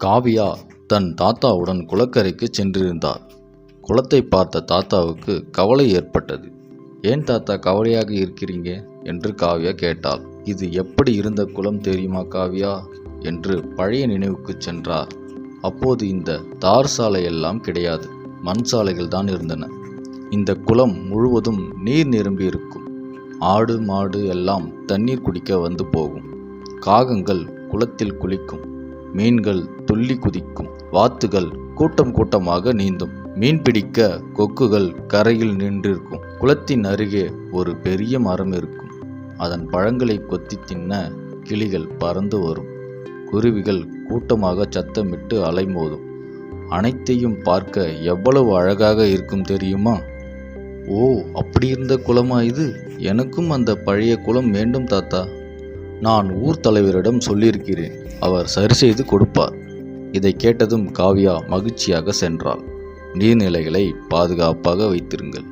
காவியா தன் தாத்தாவுடன் குளக்கரைக்கு சென்றிருந்தார். குளத்தை பார்த்த தாத்தாவுக்கு கவலை ஏற்பட்டது. ஏன் தாத்தா கவலையாக இருக்கிறீங்க என்று காவியா கேட்டாள். இது எப்படி இருந்த குளம் தெரியுமா காவியா என்று பழைய நினைவுக்கு சென்றார். அப்போது இந்த தார் சாலை எல்லாம் கிடையாது, மண் சாலைகள் தான் இருந்தன. இந்த குளம் முழுவதும் நீர் நிரம்பி இருக்கும். ஆடு மாடு எல்லாம் தண்ணீர் குடிக்க வந்து போகும். காகங்கள் குளத்தில் குளிக்கும். மீன்கள் துள்ளி குதிக்கும். வாத்துகள் கூட்டம் கூட்டமாக நீந்தும். மீன் பிடிக்க கொக்குகள் கரையில் நின்றிருக்கும். குளத்தின் அருகே ஒரு பெரிய மரம் இருக்கும். அதன் பழங்களை கொத்தி தின்ன கிளிகள் பறந்து வரும். குருவிகள் கூட்டமாக சத்தமிட்டு அலைமோதும். அனைத்தையும் பார்க்க எவ்வளவு அழகாக இருக்கும் தெரியுமா? ஓ, அப்படி இருந்த குளமா இது? எனக்கும் அந்த பழைய குளம் வேண்டும் தாத்தா. நான் ஊர் தலைவரிடம் சொல்லியிருக்கிறேன், அவர் சரி செய்து கொடுப்பார். இதை கேட்டதும் காவியா மகிழ்ச்சியாக சென்றாள். நீர்நிலைகளை பாதுகாப்பாக வைத்திருங்கள்.